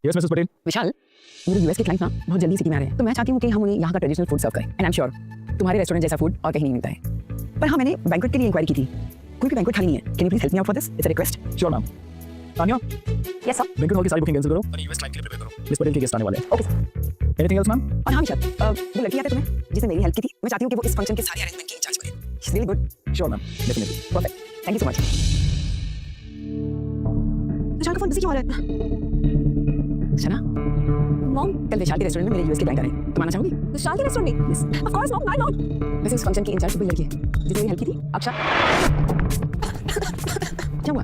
Yes Mrs Patel. विशाल, मेरे US के client ना बहुत जल्दी सिटी में आ रहे हैं, तो मैं चाहती हूँ कि हम उन्हें यहाँ का ट्रेडिशनल फूड सर्व करें। एंड आई एम श्योर तुम्हारे रेस्टोरेंट जैसा फूड और कहीं नहीं मिलता है। पर हाँ, मैंने बैंक्वेट के लिए इंक्वायरी की थी, कोई भी बैंक्वेट खाली नहीं है। Can you please help me out for this? It's a request. Sure ma'am. Tania, yes sir. Banquet hall की सारी बुकिंग कैंसिल करो और यूएस क्लाइंट के लिए प्रिपेयर करो। मिस पटेल के गेस्ट आने वाले हैं। Okay sir. Anything else ma'am? और हाँ विशाल, वो लड़की याद है तुम्हें जिसने मेरी हेल्प की थी? मैं चाहती हूँ कि वो इस फंक्शन के सारे अरेंजमेंट की इंचार्ज बने। She is really good. Sure ma'am, definitely. Perfect, thank you so much. Vishal का फोन बिजी क्यों आ रहा है? शना, मॉम, कल विशाल के रेस्टोरेंट में मेरे यूएस के क्लाइंट आ रहे हैं, तुम आना चाहोगी? विशाल के रेस्टोरेंट में? Yes of course mom, why not? वैसे इस फंक्शन की इंचार्ज कोई लड़की है जिसने मेरी हेल्प की थी, अक्षा। क्या हुआ?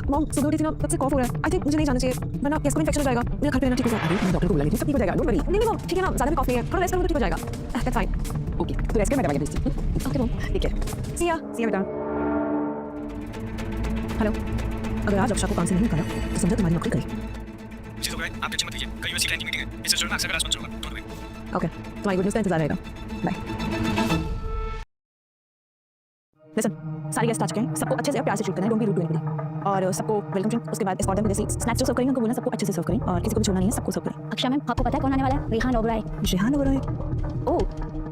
मॉम, सुबह उठी थी ना, तब से कॉफ हो रहा है। आई थिंक मुझे नहीं जाना चाहिए, वरना गैस को इन्फेक्शन हो जाएगा, मेरा घर पे रहना ठीक होगा। अरे मैं डॉक्टर को बुला लेती हूँ, सब ठीक हो जाएगा, डोंट वरी। नहीं मॉम, ठीक है ना, ज्यादा भी कॉफ नहीं है, थोड़ा रेस्ट करो तो ठीक हो जाएगा। That's fine. ओके, तो रेस्ट कर, मैं दवाई भेजती हूँ। ओके मॉम, ठीक है। सी या बेटा। हेलो, अगर आज अक्षा को काम से नहीं निकाला तो समझो तुम्हारी नौकरी गई। चीज़ हो गया, आप टेंशन मत लीजिए। कल यूएस की क्लाइंट की मीटिंग है, इस रेस्टोरेंट में अक्सर का राज चलूंगा, डोंट वरी। ओके, तुम्हारी गुड न्यूज़ का इंतजार रहेगा। बाय। लिसन, सारे गेस्ट आ चुके हैं, सबको अच्छे से प्यार से ट्रीट करना है, don't be rude to anybody. और सबको वेलकम ड्रिंक, उसके बाद escort them with seats. Snacks जो सर्व करेंगे उनको बोलना सबको अच्छे से सर्व करें और किसी को भी छोड़ना नहीं है, सबको सर्व करें। अक्षा मैम, आपको पता है कौन आने वाला है? रेहान ओबराय। रेहान ओबराय? ओह,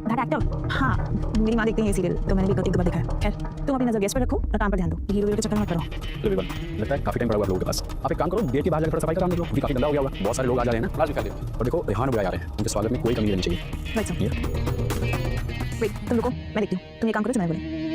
दैट एक्टर। हाँ, मेरी माँ देखती है ये सीरियल, तो मैंने भी एक दो बार देखा है। खैर, तुम अपनी नजर गेस्ट पर रखो और काम पर ध्यान दो, हीरो के चक्कर में मत पड़ो। बिल्कुल, लगता है काफी टाइम पड़ा हुआ आप लोगों के पास। आप एक काम करो, गेट के बाहर जाकर थोड़ा सफाई का काम देखो, क्योंकि काफी गंदा हो गया होगा। बहुत सारे लोग आ जा रहे हैं ना, आज दिखा दे। और देखो, रेहान ओबराय आ रहे हैं, उनके स्वागत में कोई कमी नहीं रहनी चाहिए। Right sir. वेट, तुम रुको, मैं देखती हूँ। तुम ये काम करो जो मैं बोले।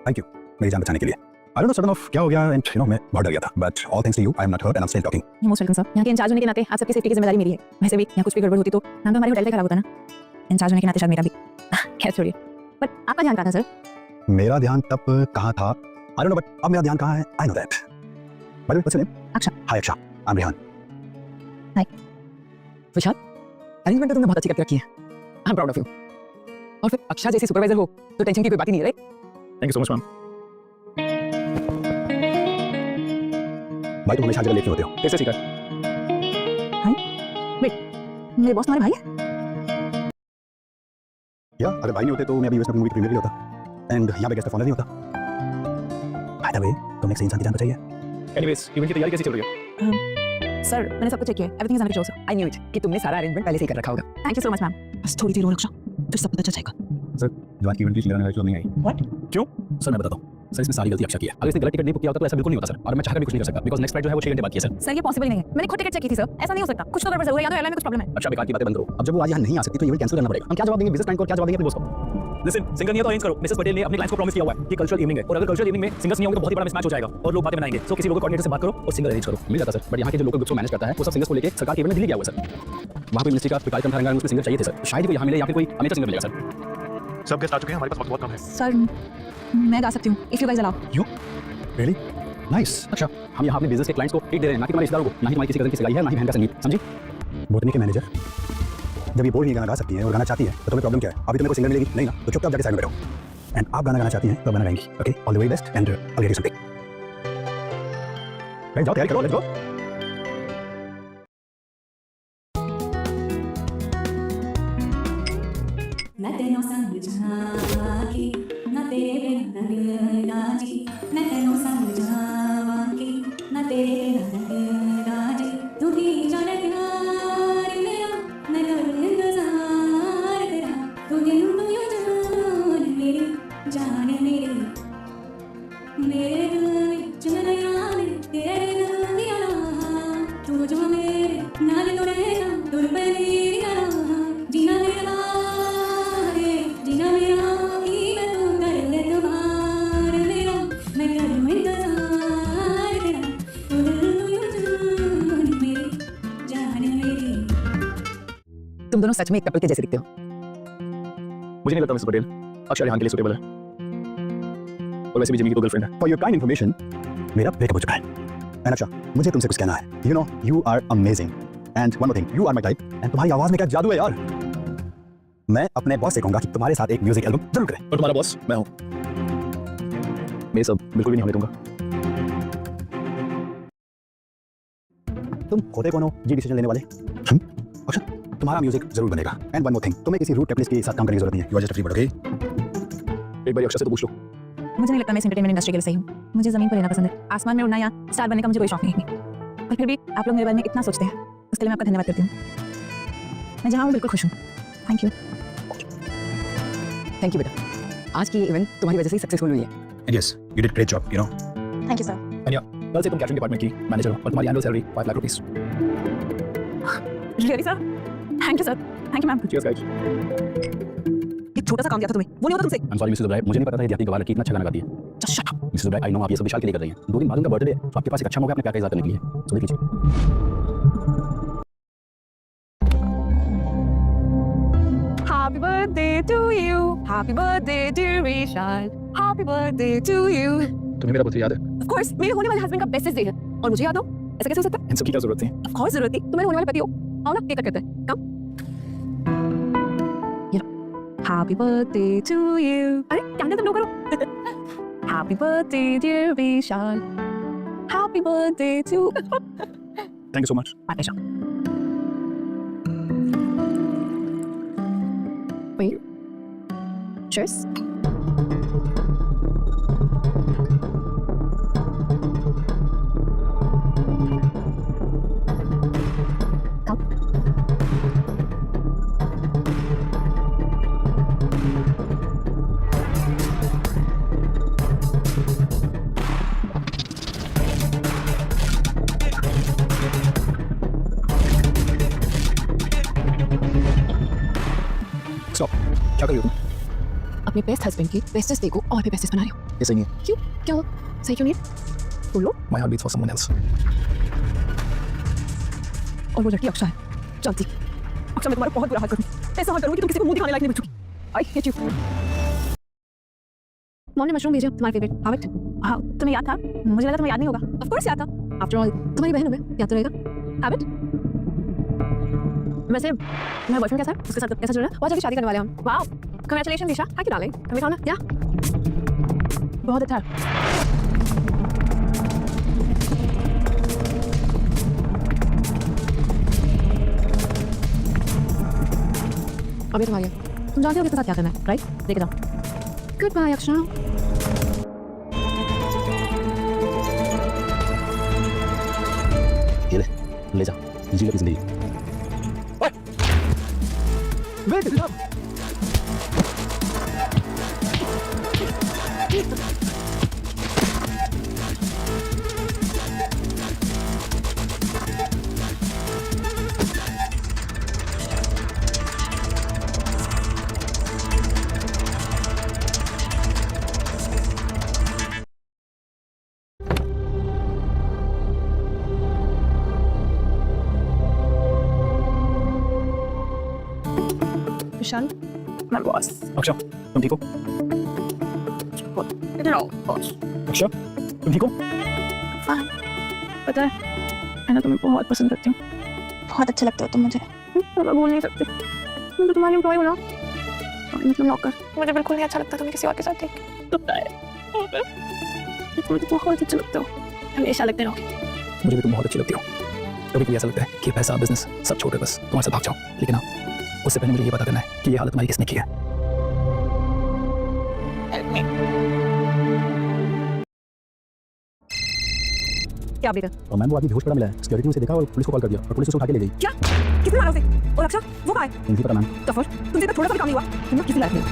थैंक यू मेरी जान बचाने के लिए। I don't know sudden of क्या हो गया एंड मैं बहुत डर गया था, but all thanks to you I am not hurt and I am still talking. You most welcome sir. यहाँ के इंचार्ज होने के नाते आप सबकी सेफ्टी की जिम्मेदारी मेरी है। वैसे भी यहाँ कुछ भी गड़बड़ होती तो नाम तो हमारे होटल का खराब होता ना। इंचार्ज होने के नाते शायद मेरा भी। खैर छोड़िए, बट आपका ध्यान कहाँ था सर? मेरा ध्यान तब कहाँ था आई डोंट नो, बट अब मेरा ध्यान कहाँ है I know that. Bye the way, what's your name? अक्षा। Hi अक्षा, I am Rehan. Vishal, arrangement तो तुमने बहुत अच्छी करके रखी है। I am proud of you. और फिर अक्षा जैसी सुपरवाइजर हो तो टेंशन की कोई बात ही नहीं है, right? Thank you so much ma'am. भाई तुम हमेशा जगह लेके होते हो, कैसे सीखा? भाई? वेट, मेरे बॉस तुम्हारे भाई है? या अगर भाई नहीं होते तो मैं अभी यूएस में मूवी प्रीमियर होता एंड यहाँ पे गेस्ट ऑफ ऑनर नहीं होता। बाय द वे, तुमने किसी इंसान की जान बचाई है। एनीवेज, इवेंट की तैयारी कैसी चल रही है? सर, मैंने सब कुछ चेक किया है, everything is under control sir. I knew it कि तुमने सारा अरेंजमेंट पहले से ही कर रखा होगा। Thank you so much ma'am. बस थोड़ी देर और अक्षा, फिर सब पता चल जाएगा। सर, जवान की इवेंट की क्लियर नहीं आई। व्हाट? क्यों? सर मैं बताता हूँ। सर इसमें सारी गलती अक्षा की है। अगर इसने गलत टिकट नहीं बुक किया होता तो ऐसा बिल्कुल नहीं होता सर, और मैं चाहकर भी कुछ नहीं कर सकता बिकॉज़ नेक्स्ट फ्लाइट जो है वो 6 घंटे बाद की है सर। सर ये पॉसिबल नहीं है, मैंने खुद टिकट चेक की थी सर, ऐसा नहीं हो सकता। कुछ तो गड़बड़ जरूर है, या तो एयरलाइन में कुछ प्रॉब्लम है। अच्छा बेकार की बातें बंद करो। अब जब वो आज यहाँ नहीं आ सकती तो इवेंट कैंसिल करना पड़ेगा। हम क्या जवाब देंगे बिजनेस क्लाइंट को, क्या जवाब देंगे अपने बॉस को? लिसन, सिंगर नहीं है तो अरेंज करो। मिसेस पटेल ने अपने क्लाइंट्स को प्रॉमिस किया हुआ है कि कल्चरल इवनिंग है, और अगर कल्चरल इवनिंग में सिंगर्स नहीं होंगे तो बहुत ही बड़ा मिसमैच हो जाएगा और लोग बातें बनाएंगे। सो किसी लोकल कोऑर्डिनेटर से बात करो और सिंगर अरेंज करो। मिल जाता सर, बट यहाँ के जो लोकल ग्रुप्स को मैनेज करता है वो सब सिंगर्स को लेके सरकार के इवेंट में दिल्ली गया हुआ है सर। वहाँ पे मिनिस्ट्री का कार्यक्रम था, उसमें सिंगर चाहिए थे सर, शायद वो यहाँ मिले या फिर कोई अमेरिकन सिंगर मिलेगा सर। सब गेस्ट आ चुके हैं, हमारे पास वक्त बहुत कम है। सर मैं गा सकती हूँ if you guys allow. You really nice. अच्छा, हम यहाँ अपने बिजनेस के क्लाइंट्स को ट्रीट दे रहे हैं, ना कि तुम्हारे रिश्तेदारों को, ना ही तुम्हारी किसी कजन की सगाई है, ना ही बहन का संगीत, समझी? बोतनी के मैनेजर जब ये बोल नहीं गाना गा सकती है और गाना चाहती है तो तुम्हें प्रॉब्लम क्या है? अभी तुम्हें कोई सिंगर मिलेगी नहीं ना, तो चुपचाप जाके साइड में बैठो एंड आप गाना गाना चाहती हैं तो गाना गाएंगी। Okay, all the very best and I will get you something. Guys जाओ तैयारी करो, लेट्स गो। मैं तेनों समझावांगी, ना तेरे बिना रंग राजी। मैं तेनों समझावांगी, ना तेरे बिना रंग राजी। तू ही जाने प्यार मेरा, मैं करूँ इंतजार तेरा। तू गिन तू यूं जान मेरी, जान मेरी। मेरे दिल विच नैया ने तेरे दिल दिया राह। तू जो मेरे नाल तुरेगा, तुर पे मेरी राह। जीना मेरा तुम दोनों सच में एक कपल के जैसे दिखते हो। मुझे नहीं लगता मिसेस पटेल अक्षा रेहान के लिए सूटेबल है। और वैसे भी जिमी की तो गर्लफ्रेंड है। For your kind information, मेरा ब्रेकअप हो चुका है। And अच्छा, मुझे तुमसे कुछ कहना है। You know, you are amazing. And one more thing, you are my type. And तुम्हारी आवाज में क्या जादू है यार। मैं अपने बॉस से कहूंगा कि तुम्हारे साथ एक म्यूजिक एल्बम जरूर करें। और तुम्हारा बॉस मैं हूँ। मैं सब बिल्कुल भी नहीं होने दूंगा। तुम होते कौन हो ये डिसीजन लेने वाले? अच्छा, तुम्हारा म्यूजिक जरूर बनेगा। एंड वन मोर थिंग, तुम्हें किसी रूट टेक्निस्ट के साथ काम करने की जरूरत नहीं है। You are just free bird, okay? एक बार अक्षर से तो पूछ लो। मुझे नहीं लगता मैं इस एंटरटेनमेंट इंडस्ट्री के लिए सही हूँ। मुझे ज़मीन पर रहना पसंद है। आसमान में उड़ना या स्टार बनने का मुझे कोई शौक नहीं है। और फिर भी आप लोग मेरे बारे में इतना सोचते हैं, उसके लिए मैं आपका धन्यवाद करती हूँ। मैं जहाँ हूँ बिल्कुल खुश हूँ। Thank you. थैंक यू बेटा, आज की इवेंट तुम्हारी वजह से ही सक्सेसफुल हुई है। And yes, you did great job, you know. Thank you sir. Aniya, कल से तुम कैटरिंग डिपार्टमेंट की मैनेजर हो और तुम्हारी annual salary 5 lakh rupees. Really sir? Thank you sir. Thank you ma'am. Cheers guys. एक छोटा सा काम दिया था तुम्हें, वो नहीं होता तुमसे। आई एम सॉरी मिसेस दुबराई, मुझे नहीं पता था ये आपकी गवाह लड़की इतना अच्छा गाना गाती है। Just shut up. Mrs Dubrai, I know आप ये सब विशाल के लिए कर रही हैं। 2 दिन बाद उनका बर्थडे है, तो आपके पास एक अच्छा मौका है अपने प्यार का इज़हार करने के लिए। तो देख लीजिए। Happy birthday to you. Happy birthday dear Vishal. Happy birthday to you. तुम्हें मेरा बर्थडे याद है? Of course, मेरे होने वाले हस्बैंड का बेस्ट डे है और मुझे याद हो? ऐसा कैसे हो सकता है? इन सब की क्या जरूरत थी? Of course जरूरत थी। तुम मेरे होने वाले पति हो। आओ ना, केक कट करते हैं। कम। ये लो। Happy birthday to you. अरे कैंडल तुम लो करो। Happy birthday dear Vishal. Happy birthday to. Thank you so much. My pleasure. Wait. Cheers. Come. Stop. क्या कर रही हो तुम? अपने बेस्ट हस्बैंड की बेस्टेस्ट डे को और भी बेस्टेस्ट बना रही हूँ। ये सही नहीं है। क्यों? क्या हुआ? सही क्यों नहीं है? बोलो। My heart beats for someone else. और वो लड़की अक्षा है। जानती। अक्षा, मैं तुम्हारा बहुत बुरा हाल करूँगी। ऐसा हाल करूँगी कि तुम किसी को मुंह दिखाने लायक नहीं बचोगी। I hate you. मॉम ने मशरूम भेजा, तुम्हारा फेवरेट। How it? हाँ, तुम्हें याद था? मुझे लगा तुम्हें याद नहीं होगा। ऑफ कोर्स याद था। आफ्टर ऑल तुम्हारी बहन हो मैं, याद तो रहेगा। How it? वैसे मेरा बॉयफ्रेंड कैसा है? उसके साथ कैसा चल रहा है? बहुत जल्दी शादी करने वाले हैं हम। Wow, congratulation Disha. Thank you darling. हमें खाना या बहुत अच्छा है। अभी तुम आ गए। तुम जानते हो किसके साथ क्या करना है, राइट? लेके जाओ। Goodbye Akshara. ये ले जा, जी अपनी जिंदगी। Wait, this is up. विशाल, मैं बॉस। अक्षर, तुम ठीक हो? इधर आओ बॉस। अक्षर, तुम ठीक हो? पता है, मैं ना तुम्हें बहुत पसंद करती हूँ। बहुत अच्छे लगते हो तुम मुझे। मैं बोल नहीं सकती। मैं तो तुम्हारी एम्प्लॉय हूँ ना, मतलब नौकर। मुझे बिल्कुल नहीं अच्छा लगता तुम्हें किसी और के साथ देख। तो तुम्हें तो बहुत अच्छे लगते हो। हमेशा लगते रहोगे। मुझे भी तुम बहुत अच्छी लगती हो। कभी कभी ऐसा लगता है कि पैसा, बिजनेस सब छोड़ कर बस तुम्हारे साथ भाग जाओ। लेकिन हाँ, उससे पहले मुझे ये पता करना है कि ये हालत तुम्हारी किसने की है। क्या अपडेट है? और मैम वो आदमी बेहोश पड़ा मिला है। सिक्योरिटी ने उसे देखा और पुलिस को कॉल कर दिया और पुलिस उसे उठा के ले गई। क्या? किसने मारा उसे? और अक्षर, वो कहाँ है? नहीं पता मैम। तो फिर तुमसे इतना थोड़ा सा भी काम नहीं हुआ। तुम लोग किसी लायक नहीं।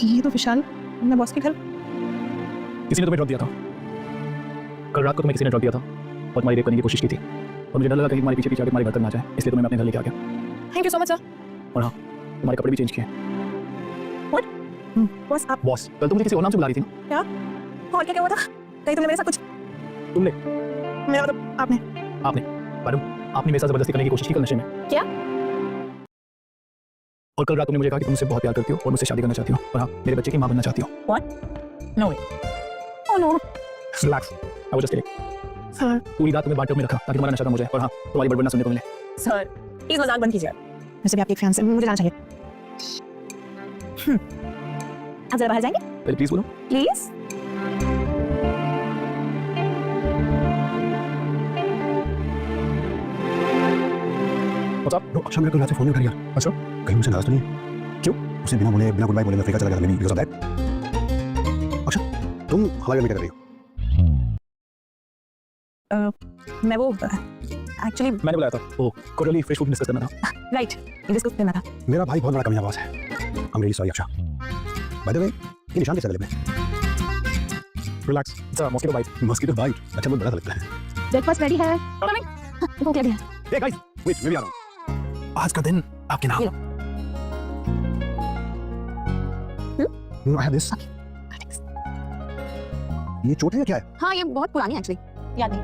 ये तो विशाल, अपने बॉस के घर। किसी ने तुम्हें ड्रॉप दिया था। कल रात को तुम्हें किसी ने ड्रॉप दिया था और तुम्हारी रेप करने की कोशिश की थी और मुझे डर लगा कहीं तुम्हारे पीछे पीछे आके तुम्हारे घर तक ना जाए, इसलिए तुम्हें मैं अपने घर लेके आ गया। Thank you so much sir. और हाँ, तुम्हारे कपड़े भी चेंज किए। बॉस आप बॉस, कल तुम मुझे किसी और नाम से बुला रही थी ना? क्या? और क्या हुआ था? कहीं तुमने मेरे साथ कुछ? तुमने? मेरा मतलब आपने? आपने? मैडम, आपने मेरे साथ जबरदस्ती करने की कोशिश की कल नशे में। क्या? और कल रात तुमने मुझे कहा कि तुम मुझसे बहुत प्यार करती हो और मुझसे शादी करना चाहती हो और हाँ मेरे बच्चे की माँ बनना चाहती हो. No way. Oh no. Relax. I was just kidding. Sir. पूरी रात तुम्हें बाथटब में रखा ताकि तुम्हारा नशा कम हो जाए और हाँ तुम्हारी बड़बड़ ना सुनने को मिले. सर प्लीज मजाक बंद कीजिए. वैसे भी आपके एक फैन से मुझे जाना चाहिए. आप जरा बाहर जाएंगे पहले प्लीज बोलो. Please. What's up? Bro Akshay मेरा कल रात से फोन नहीं उठा रही यार. अच्छा कहीं मुझसे नाराज तो नहीं है? क्यों? उसने बिना बोले बिना गुड बाय बोले मैं अफ्रीका चला गया था. Because of that. अक्षय तुम हमारे घर में क्या कर रही हो? मैं वो एक्चुअली मैंने बुलाया था वो कोरली फ्रेश फूड डिस्कस करना था. राइट इंग्लिश कुक करना था. मेरा भाई बहुत बड़ा कमियां है. I am really sorry Akshay. By the way ये निशान कैसा लगे? Relax. It's a mosquito bite. Mosquito bite. अच्छा बहुत बड़ा सा लगता है. ब्रेकफास्ट रेडी है. कमिंग. भूख लगी है. हे गाइस वेट मैं भी आ रहा हूं. आज का दिन आपके नाम. I have this. ये चोट है या क्या है? हाँ ये बहुत पुरानी है एक्चुअली. याद नहीं.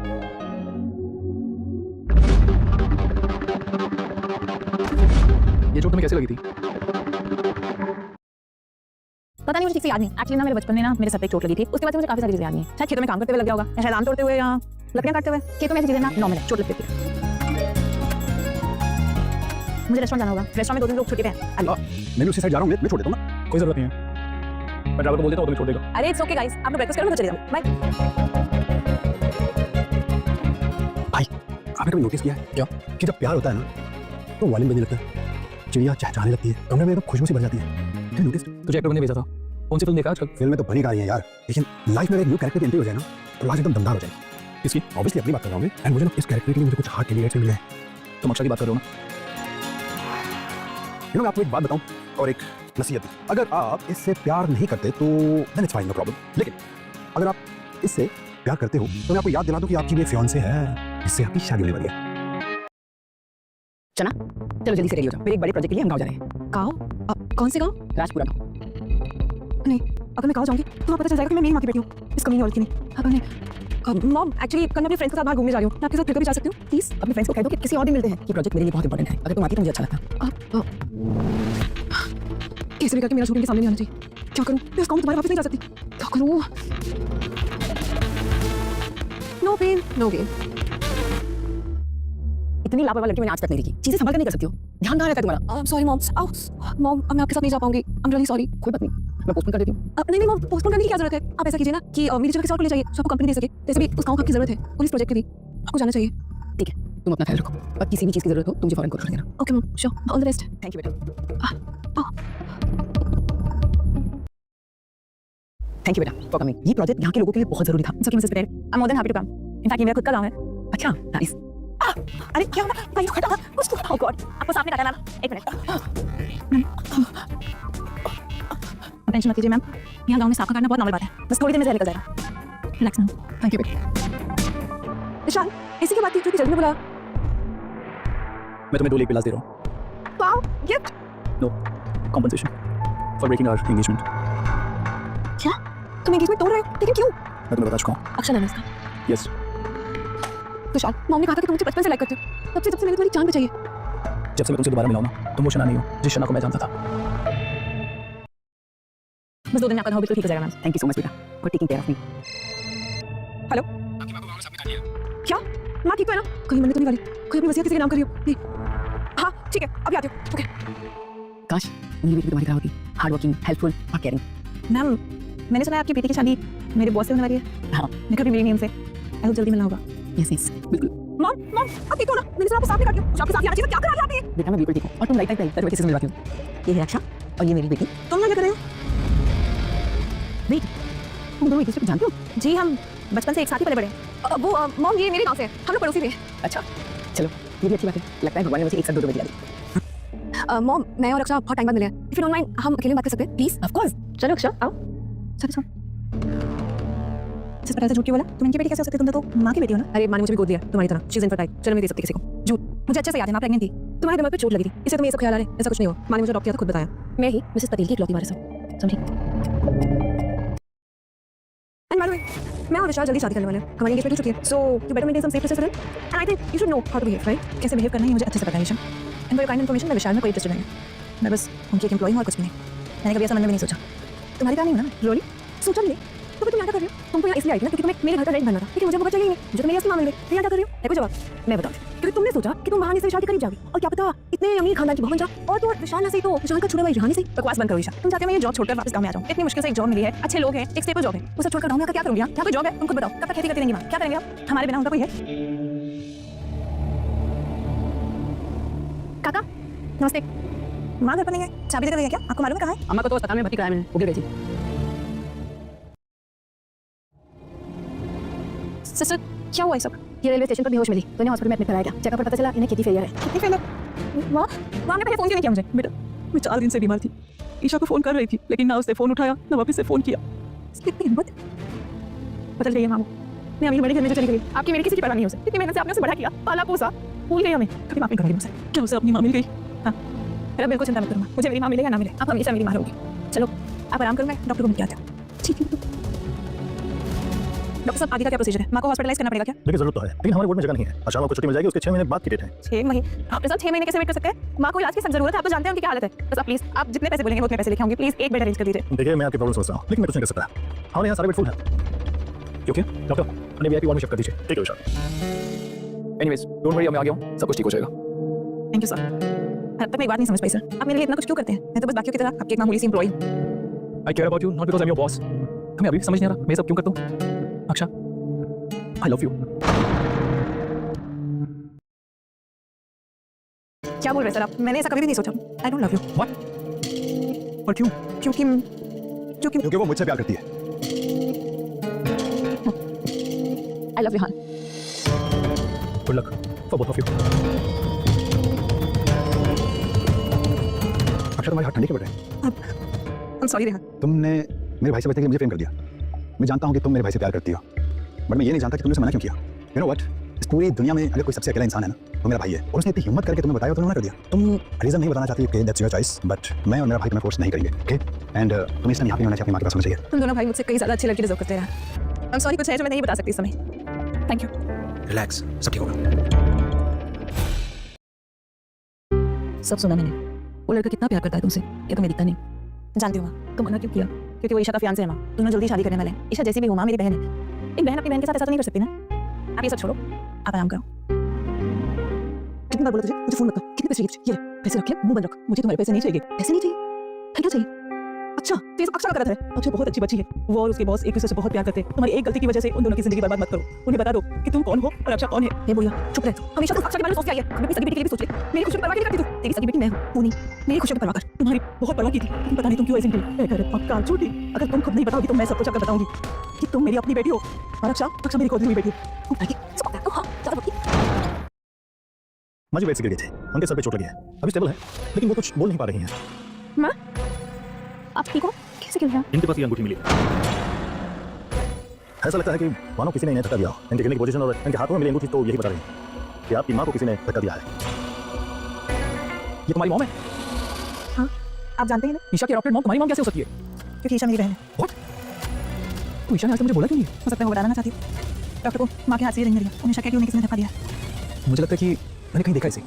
ये चोट तुम्हें कैसे लगी थी? पता नहीं मुझे ठीक से याद नहीं. एक्चुअली ना मेरे बचपन में ना मेरे सर पे चोट लगी थी. उसके बाद से मुझे काफी सारी चीजें याद नहीं है. शायद खेतों में काम करते हुए लग गया होगा या शायद आम तोड़ते हुए या लकड़ियां काटते हुए. खेतों में ऐसी चीजें ना नॉर्मल है. चोट लगती है. मुझे रेस्टोरेंट जाना होगा. रेस्टोरेंट में 2 दिन लोग छुट्टी पे हैं. मैं भी उसी साइड जा रहा हूं. मैं छोड़ देता हूं ना. कोई जरूरत नहीं है. मैं ड्राइवर को बोल देता हूँ तुम्हें छोड़ देगा. अरे इट्स ओके गाइस. आप लोग ब्रेकफास्ट करो मैं चले जाऊं. बाय. आपने कभी नोटिस किया है क्या? कि जब प्यार होता है ना तो वॉल्यूम बजने लगता है. चिड़िया चहचहाने लगती है. कमरे में एकदम खुशबू सी भर जाती है. क्या नोटिस? तुझे एक्टर बनने भेजा था. कौन सी फिल्म देखा आजकल? फिल्म में तो बनी कहानी है यार. लेकिन लाइफ में एक न्यू कैरेक्टर की एंट्री हो जाए ना तो लाइफ एकदम दमदार हो जाएगी. किसकी? ऑब्वियसली अपनी बात कर रहा हूं मैं. एंड मुझे ना इस कैरेक्टर के लिए मुझे कुछ हार्ड कैंडिडेट्स मिले हैं. तुम अक्षय की बात कर रहे हो ना? मैं आपको एक बात बताऊं और एक नसीहत भी. अगर आप इससे प्यार नहीं करते तो then it's fine no problem. लेकिन अगर आप इससे प्यार करते हो तो मैं आपको याद दिला दूं कि आपकी भी एक फियांसे है जिससे आपकी शादी होने वाली है. चना चलो जल्दी से रेडी हो जाओ. मेरे एक बड़े प्रोजेक्ट के लिए हम गाँव जा रहे हैं. गाँव? कौन से गाँव? राजपुरा गाँव. नहीं अगर मैं गाँव जाऊंगी तो तुम्हें पता चल जाएगा कि मैं मेरी माँ की बेटी हूँ. इस कमीनी औरत की नहीं. मॉम एक्चुअली कल मैं अपने फ्रेंड्स के साथ बाहर घूमने जा रही हूँ. मैं आपके साथ फिर कभी जा सकती हूँ प्लीज? अपने फ्रेंड्स को कह दो कि किसी और दिन मिलते हैं. ये प्रोजेक्ट मेरे लिए बहुत इंपॉर्टेंट है. अगर तुम आती तो मुझे अच्छा लगता. कैसे भी करके मेरा शूटिंग के सामने नहीं आना चाहिए. क्या करूँ? मैं उस गाँव में तुम्हारे वापस नहीं जा सकती. क्या करूँ? No pain no gain. इतनी लापरवाह लड़की मैंने आज तक नहीं देखी. चीजें संभाल कर नहीं कर सकती हो. ध्यान कहाँ रहता है तुम्हारा? Sorry mom. मॉम मैं आपके साथ नहीं जा पाऊंगी. आई एम रियली सॉरी. कोई बात नहीं, मैं पोस्टपोन कर देती हूँ. नहीं मॉम पोस्टपोन करने की क्या जरूरत है? आप ऐसा कीजिए ना कि मेरी जगह किसी और को ले जाइए जो आपको कंपनी दे सके. जैसे भी उस गाँव की जरूरत है और इस प्रोजेक्ट की भी आपको जाना चाहिए. ठीक है, तुम अपना ख्याल रखो और किसी भी चीज की जरूरत हो तो मुझे फौरन कॉल कर देना. Okay mom sure. All the best. Thank you बेटा. थैंक यू बेटा फॉर कमिंग. ये प्रोजेक्ट यहाँ के लोगों के लिए बहुत जरूरी था. It's okay Mrs Patel. I am more than happy to come. In fact ये मेरा खुद का गाँव है. अच्छा नाइस. अरे क्या हुआ? भाई खड़ा कुछ तो. ओह गॉड आपको साफ नहीं काटा मैम. एक मिनट. टेंशन मत कीजिए मैम. यहाँ गाँव में सांप काटना बहुत नॉर्मल बात है. बस थोड़ी देर में जहर निकल जाएगा. Relax ma'am. थैंक यू बेटा. विशाल इसी की बात थी क्योंकि जल्दी में बुला. मैं तुम्हें 2 लेक पिलास दे रहा हूँ. Wow gift. No compensation for breaking our engagement. क्या तुम एंगेजमेंट तोड़ रहे हो? लेकिन क्यों? मैं तुम्हें बता चुका हूँ. अक्षय नाम है इसका. यस. विशाल मॉम ने कहा था कि तुम मुझे बचपन से लाइक करते हो. तब से मैंने तुम्हारी जान बचाई है. जब से मैं तुमसे दोबारा मिला हूं ना तुम वो शना नहीं हो जिस शना को मैं जानता था. बस 2 दिन में आपका गाँव बिल्कुल ठीक हो जाएगा ma'am. Thank you so much बेटा for taking care of me. Hello क्या? माँ ठीक तो है ना? कहीं मैंने तो नहीं वाली कोई अपनी वसीयत किसी के नाम करी हो? नहीं. हाँ ठीक है अभी आती हूँ. ओके. काश मेरी बेटी तुम्हारी तरह होती. हार्ड वर्किंग, हेल्पफुल और केयरिंग. मैम मैंने सुना है आपकी बेटी की शादी मेरे बॉस से होने वाली है. हाँ मैं कभी मिली नहीं उनसे. आई होप जल्दी मिलना होगा. यस यस बिल्कुल. मॉम आप ठीक हो ना? मैंने सुना आपको सांप ने काट लिया. मुझे आपके साथ आना चाहिए. क्या करा रही है? बेटा मैं बिल्कुल ठीक हूँ और तुम लाइट टाइप पहले किसी से मिलवाती हूँ. ये है अक्षा और ये मेरी बेटी. तुम क्या कर रहे हो? वेट तुम दोनों एक दूसरे को जानते हो? जी हम बचपन से एक साथ ही पले बड़े. वो मॉम ये मेरे गाँव से है. हम लोग पड़ोसी थे. अच्छा चलो ये भी अच्छी बात है. लगता है भगवान ने मुझे एक साथ 2 बेटियां दी. मॉम मैं और अक्षा बहुत टाइम बाद मिले हैं. इफ यू डोंट माइंड हम अकेले बात कर सकते हैं प्लीज? Of course. चलो अक्षा आओ. चलो जिस पता से झूठ क्यों बोला? तुम इनकी बेटी कैसे हो सकती? तुम तो माँ की बेटी हो ना? अरे माँ ने मुझे भी गोद लिया तुम्हारी तरह. She is infertile. चलो मैं दे सकती किसी को. झूठ. मुझे अच्छे से याद है ना प्रेग्नेंट थी. तुम्हारे दिमाग पे चोट लगी थी इससे तुम्हें ये सब ख्याल आ रहे. ऐसा कुछ नहीं हो. माँ ने मुझे डॉक्टर खुद बताया. मैं ही मिसेस पटेल की इकलौती वारिस हूँ. समझी? एंड बाय द वे मैं और विशाल जल्दी शादी करने वाले हैं. हमारी एंगेजमेंट हो चुकी है. So you better maintain some safe distance and I think you should know how to behave right. कैसे बिहेव करना है मुझे अच्छे से पता है. And for your kind information मैं विशाल में कोई इंटरेस्टेड नहीं. मैं बस उनकी एक एम्प्लॉई हूँ और कुछ भी नहीं। मैंने कभी ऐसा मन में नहीं सोचा। तुम्हारी प्लान नहीं हो ना रोली? सोचा नहीं तो फिर तुम यहाँ क्या कर रही हो? तुम तो यहाँ इसलिए आई थी ना क्योंकि तुम्हें मेरे घर का रेंट भरना था, लेकिन मुझे वो घर चाहिए ही नहीं, मुझे तो मेरी असली माँ मिल गई। फिर यहाँ क्या कर रही हो? देखो जवाब मैं बताऊँ, क्योंकि तुमने सोचा कि तुम बहाने से विशाल के करीब जाओगी और क्या पता इतने अमीर खानदान की बहू बन जाओ और तो विशाल ना सही तो विशाल का छोटा भाई रिहान ही सही। बकवास बंद करो ईशा, तुम चाहते हो मैं ये जॉब छोड़कर वापस गाँव में आ जाऊँ? इतनी मुश्किल से एक जॉब मिली है, अच्छे लोग हैं, एक स्टेबल जॉब है, वो सब छोड़कर गाँव में आकर क्या करूँगी? यहाँ कोई जॉब है? तुम खुद बताओ, कब तक खेती करती रहेंगी? क्या करेंगे आप? हमारे बिना उनका कोई है? काका नमस्ते। माँ घर पर नहीं है, चाबी देकर गई है क्या? आपको मालूम है कहाँ है? अम्मा को तो अस्पताल में भर्ती कराया मैंने, वो गिर गई थी। सिस्टर क्या हुआ ये सब? ये रेलवे स्टेशन पर बेहोश मिली, तो इन्हें हॉस्पिटल में एडमिट कराया गया। चेकअप पर पता चला इन्हें किडनी फेलियर है। कितनी फेल है? वाह वाह, आपने पहले फोन क्यों नहीं किया मुझे? बेटा मैं 4 दिन से बीमार थी। ईशा को फोन कर रही थी लेकिन ना उसने फोन उठाया ना वापस से फोन किया। इसकी इतनी हिम्मत? बदल गई है मामू। मैं अमीर बड़े घर में जो चली गई, आपकी मेरी किसी की परवाह नहीं हो सकती। इतनी मेहनत से आपने उसे बड़ा किया, पाला पोसा, भूल गई हमें। कभी माफ नहीं करोगी मुझसे? क्या उसे अपनी माँ मिल गई? हाँ मेरा बिल्कुल चिंता मत करो माँ, मुझे मेरी माँ मिले या ना मिले, आप हमेशा मेरी माँ रहोगी। चलो आप आराम करो, मैं डॉक्टर को मिल के आता हूँ। ठीक है डॉक्टर साहब, आगे का क्या प्रोसीजर है? माँ को हॉस्पिटलाइज करना पड़ेगा क्या? देखिए जरूरत तो है लेकिन हमारे बोर्ड में जगह नहीं है। अच्छा आपको छुट्टी मिल जाएगी, उसके 6 महीने बाद की डेट है। 6 महीने? डॉक्टर साहब 6 महीने कैसे वेट कर सकते हैं? माँ को इलाज की सब जरूरत है, आप तो जानते हैं उनकी क्या हालत है। बस आप प्लीज आप जितने पैसे बोलेंगे वो उतने पैसे लेके आऊंगी। प्लीज एक बेड अरेंज कर दीजिए। देखिए मैं आपकी प्रॉब्लम समझ रहा हूँ लेकिन मैं कुछ नहीं कर सकता। हमारे यहाँ सारे बेड फुल है। ओके डॉक्टर अपने वीआईपी वार्ड में शिफ्ट कर दीजिए। ठीक है विशाल। एनीवेज डोंट वरी, मैं आ गया हूँ, सब कुछ ठीक हो जाएगा। Thank you sir. अब तक मैं एक बात नहीं समझ पाई सर, आप मेरे लिए इतना कुछ क्यों करते हैं? मैं तो बस बाकियों की तरह आपकी एक मामूली सी एम्प्लॉई हूँ। I care about you not because I am your boss. हमें अभी समझ नहीं आ रहा मैं सब क्यों करता हूँ। अक्षा आई लव यू। क्या बोल रहे हैं सर आप? मैंने ऐसा कभी भी नहीं सोचा। I don't love you. What? पर क्यों? क्योंकि वो मुझसे प्यार करती है। I love Rihan. Good luck for both of you. अक्षर तुम्हारे हाथ ठंडे क्यों पड़ रहे हैं? I'm sorry रेहा। तुमने मेरे भाई से बचने के लिए मुझे प्रेम कर दिया। मैं जानता हूँ कि तुम मेरे भाई से प्यार करती हो, बट मैं ये नहीं जानता कि तुमने उसे मना क्यों किया। यू नो व्हाट, इस पूरी दुनिया में अगर कोई सबसे अकेला इंसान है ना तो मेरा भाई है, और उसने इतनी हिम्मत करके तुम्हें बताया, तुमने मना कर दिया। तुम रीजन नहीं बताना चाहती, okay that's your choice, but मैं और मेरा भाई तुम्हें फोर्स नहीं करेंगे, ओके? एंड तुम्हें इस टाइम यहाँ पे होना चाहिए, अपनी माँ के पास होना चाहिए। तुम दोनों भाई मुझसे कई ज्यादा अच्छी लड़की डिजर्व करते हैं। I'm sorry कुछ है जो मैं नहीं बता सकती इस समय। Thank you. रिलैक्स, सब ठीक होगा। सब सुना मैंने। वो लड़का कितना प्यार करता है तुमसे, क्या तुम्हें दिखता नहीं? जानती हूँ माँ, तो मना क्यों किया? क्योंकि वो ईशा का फियांसे है माँ। दोनों जल्दी शादी करने वाले हैं। ईशा जैसी भी हो माँ, मेरी बहन है। एक बहन अपनी बहन के साथ ऐसा तो नहीं कर सकती ना। आप ये सब छोड़ो, आप आराम करो। कितनी बार बोला तुझे मुझे फोन मत कर? कितने पैसे चाहिए? ये ले, पैसे रख ले, मुंह बंद रख। मुझे तुम्हारे पैसे नहीं चाहिए। पैसे नहीं चाहिए? फिर क्या चाहिए? अच्छा तो ये सब अक्षर करता है। अक्षय बहुत अच्छी बच्ची है, वो और उसके बॉस एक दूसरे से बहुत प्यार करते हैं। तुम्हारी एक गलती की वजह से उन दोनों की जिंदगी बर्बाद मत करो। उन्हें बता दो कि तुम कौन हो और अक्षय कौन है। ये बोलिया चुप रह। हमेशा तुम अक्षर के बारे में सोच के आई है। कभी अपनी सगी बेटी के लिए भी सोच ले। मेरी खुशी की परवाह नहीं करती तू। तेरी सगी बेटी मैं हूँ, तू नहीं। मेरी खुशी की परवाह कर। तुम्हारी बहुत परवाह की थी, तुम पता नहीं तुम क्यों ऐसी निकली। कर पक्का झूठी। अगर तुम खुद नहीं बताओगी तो मैं सब कुछ आकर बताऊंगी कि तुम मेरी अपनी बेटी हो और अक्षा मेरी खोदी हुई बेटी है। माजी वेट से गिर गए थे, उनके सर पे चोट लगी है, अभी स्टेबल है लेकिन वो कुछ बोल नहीं पा रही हैं। माँ आप ठीक हो? कैसे गिर गया? इनके पास ये अंगूठी मिली। ऐसा लगता है कि मानो किसी ने इन्हें धक्का दिया। इनके गिरने की पोजीशन और इनके हाथों में मिली अंगूठी तो यही बता रही है कि आपकी माँ को किसी ने धक्का दिया है। ये तुम्हारी मॉम है? हाँ आप जानते हैं ना, ईशा की अडॉप्टेड मॉम तुम्हारी मॉम कैसे हो सकती है? क्योंकि ईशा मेरी बहन है। व्हाट? तो ईशा ने आज तक मुझे बोला क्यों नहीं? हो सकता है वो बताना चाहती हूँ। डॉक्टर को माँ के हाथ से रिंग मिली। उन्हें शक है कि उन्हें किसी ने धक्का दिया। मुझे लगता है कि मैंने कहीं देखा इसे।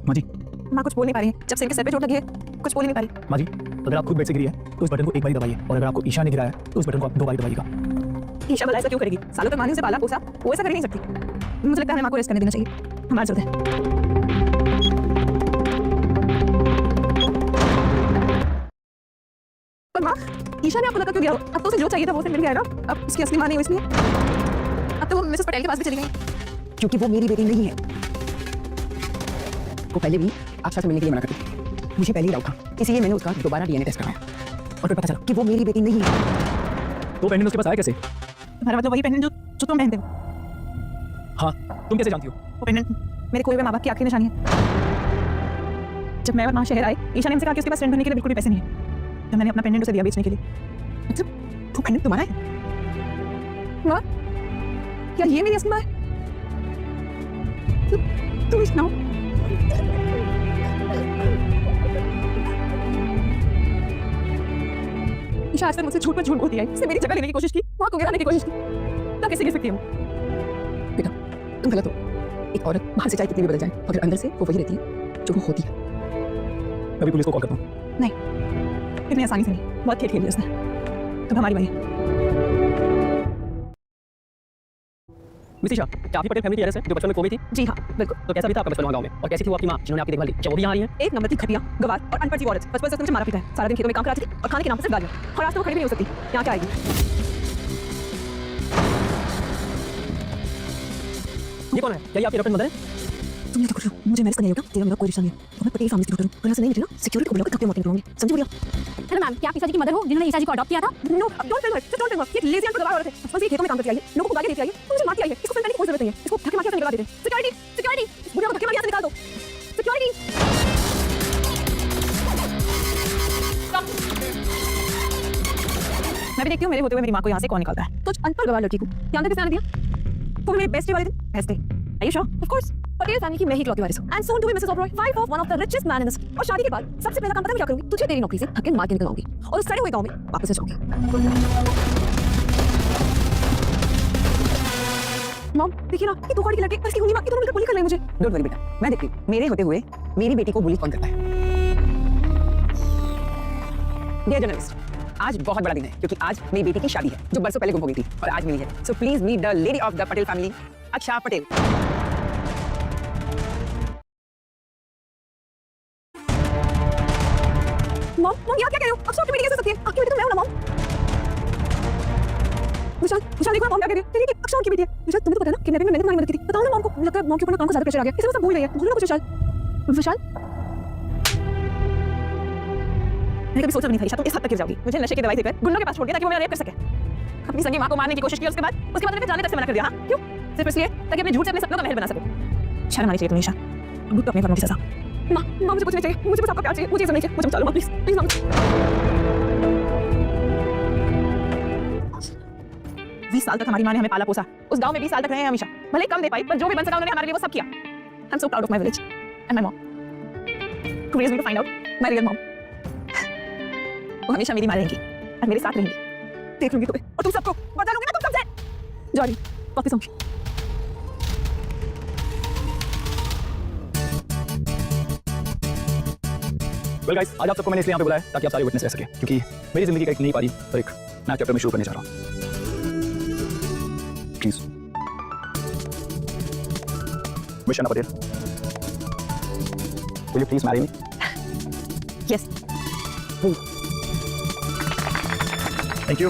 माँ जी, माँ कुछ बोल नहीं पा रही है। जब से इनके सर पे चोट लगी है कुछ बोल ही नहीं पा रही। माँ जी, अगर आप खुद बेड से गिरी है तो उस बटन को एक बार दबाइए, और अगर आपको ईशा ने गिराया तो उस बटन को आप 2 बार दबाइएगा। ईशा भला ऐसा क्यों करेगी? सालों तक माँ ने उसे पाला पोसा, वो ऐसा कर नहीं सकती। मुझे लगता है हमें माँ को रेस्ट करने देना चाहिए। हमारी जरूरत है। पर माँ ईशा ने आपको धक्का क्यों दिया? अब तो उसे जो चाहिए था वो उसे मिल गया ना। अब उसकी असली माँ नहीं हो इसलिए अब तो वो मिसेस पटेल के पास भी चली गई। क्योंकि वो मेरी बेटी नहीं है। वो पहले भी अक्षा से मिलने के लिए मना करती। मुझे पहले ही डाउट था, इसलिए मैंने उसका दोबारा डीएनए टेस्ट करवाया और फिर पता चला कि वो मेरी बेटी नहीं है। तो पेंडेंट उसके पास आया कैसे? तुम्हारा मतलब वही पेंडेंट जो तुम पहनते हो? हाँ, तुम कैसे जानती हो? वो पेंडेंट मेरे खोए हुए माँ बाप की आखिरी निशानी है। जब मैं और माँ शहर आए, ईशा ने हमसे कहा कि उसके पास रेंट भरने के लिए बिल्कुल भी पैसे नहीं है। तो मैंने अपना पेंडेंट उसे दिया बेचने के लिए। मतलब वो पेंडेंट तुम्हारा है? माँ क्या ये मेरी असली माँ है? तुम इस नाउ ईशा आज तक मुझसे झूठ पर झूठ बोलती है। इसने मेरी जगह लेने की कोशिश की, माँ को गिराने की कोशिश की। तो कैसे गिर सकती हूँ? बेटा तुम गलत हो। एक औरत बाहर से चाहे कितनी भी बदल जाए मगर अंदर से वो वही रहती है जो वो होती है। मैं भी पुलिस को कॉल करता हूँ। नहीं इतनी आसानी से नहीं, बहुत खेल खेली उसने। तुम हमारी भाई है। मिसिशा, क्या आपकी पटेल फैमिली टीआरएस है जो बचपन में खो गई थी? जी हाँ बिल्कुल। तो कैसा भी था आपका बचपन वहाँ गाँव में, और कैसी थी वो आपकी माँ जिन्होंने आपकी देखभाल ली? क्या वो भी यहाँ आई है? एक नंबर की घटिया, गवार और अनपढ़ सी औरत। बचपन से उसने मुझे मारा पीटा है। सारा दिन खेतों में काम कराती थी और खाने के नाम पर सिर्फ गालियाँ। और आज तो वो खड़ी भी नहीं हो सकती। यहाँ क्या आएगी? ये कौन है? क्या ये आपकी रेफरेंस मदर है? तुम क्या कर रहे हो? मुझे मैरिज करना है क्या? तेरा मेरा कोई रिश्ता नहीं है। तो मैं पटेल फैमिली की डॉटर हूँ। अगर ऐसा नहीं निकला सिक्योरिटी को बुलाकर धक्के मारके निकलूंगी। समझी बोलिया? हेलो मैम, क्या आप ईसा जी की मदर हो जिन्होंने ईसा जी को अडॉप्ट किया था? No, don't tell her, just don't tell her. ये लेजी एंड गवार औरत है। बस ये खेतों में काम करती आई है, लोगों को गाली देती आई है, मुझे मारती आई है। इसको फिर करने की कोई जरूरत नहीं है। इसको धक्के मार के निकलवा देते हैं। सिक्योरिटी, सिक्योरिटी, बुढ़िया को धक्के मार के निकाल दो। सिक्योरिटी। मैं भी देखती हूँ मेरे होते हुए मेरी माँ को यहाँ से कौन निकालता है। तो अनपढ़ गवार लड़की को यहाँ तक किसने आने दिया? वो मेरे बेस्ट डे वाले दिन। Best day. Are you sure? Of course Patel family की मैं ही इकलौती वारिस हूँ। And soon to be Mrs Oberoi, wife of one of the richest man in this. और शादी के बाद सबसे पहला काम पता है मैं क्या करूंगी? तुझे तेरी नौकरी से धक्के मार के निकलवाऊंगी और उस सड़े हुए गांव में वापस से जाऊंगी। मॉम देखिए ना, ये दो कौड़ी की लड़की इसकी हुई मां की दोनों मिलकर बुली कर रहे हैं मुझे। डोंट वरी बेटा, मैं देखती हूँ मेरे होते हुए मेरी बेटी को बुली कौन करता है। डियर जर्नलिस्ट, आज बहुत बड़ा दिन है क्योंकि आज मेरी बेटी की शादी है जो बरसों पहले गुम हो गई थी और आज मिली है। So please meet the lady of the Patel family, Aksha Patel. Mom यार क्या कह रहे हो? अक्षर की बेटी कैसे सकती है? आपकी बेटी तो मैं हूं ना मॉम। विशाल विशाल देखो मॉम क्या कह रही है? तेरी अक्षर की बेटी है। विशाल तुम्हें तो पता है ना कि मैंने तुम्हारी मदद की थी। बताओ ना मॉम को, लगता है मॉम के ऊपर काम को ज्यादा प्रेशर आ गया, इसलिए वो सब भूल गई है। भूलो ना कुछ विशाल। विशाल मैंने कभी सोचा भी नहीं था ईशा तुम इस हद तक गिर जाओगी। मुझे नशे की दवाई देकर गुंडों के पास छोड़ दिया ताकि वो मेरा रेप कर सके। अपनी संगी माँ को मारने की कोशिश की, उसके बाद मैंने जाने तक से मना कर दिया। हाँ क्यों? सिर्फ इसलिए ताकि अपने झूठ से अपने सपनों का महल बना सकूं। शर्म आनी चाहिए तुम्हें ईशा, भुगतो अपने कर्मों की सजा। माँ मुझे कुछ नहीं चाहिए, मुझे बस आपका प्यार चाहिए, मुझे ये सब नहीं चाहिए। मुझे बचा लो माँ प्लीज प्लीज माँ। 20 साल तक हमारी माँ ने हमें पाला पोसा। उस गांव में 20 साल तक रहे हैं हमेशा। भले कम दे पाई पर जो भी बन सका उन्होंने हमारे लिए वो सब किया। I am so proud of my village and my mom who raised me to find out my real mom। वो हमेशा मेरी माँ रहेंगी और मेरे साथ रहेंगी। देख लूंगी तुम्हें और तुम सबको बता लूंगी ना तुम सबसे। जा रही वापस आऊंगी। वेल गाइस, आज आप सबको मैंने इसलिए यहाँ पे बुलाया ताकि आप सारे विटनेस रह सके, क्योंकि मेरी जिंदगी का एक नई पारी और एक नया चैप्टर में शुरू करने जा रहा हूँ। Please miss Anna Patel, will you please marry me? Yes। Thank you.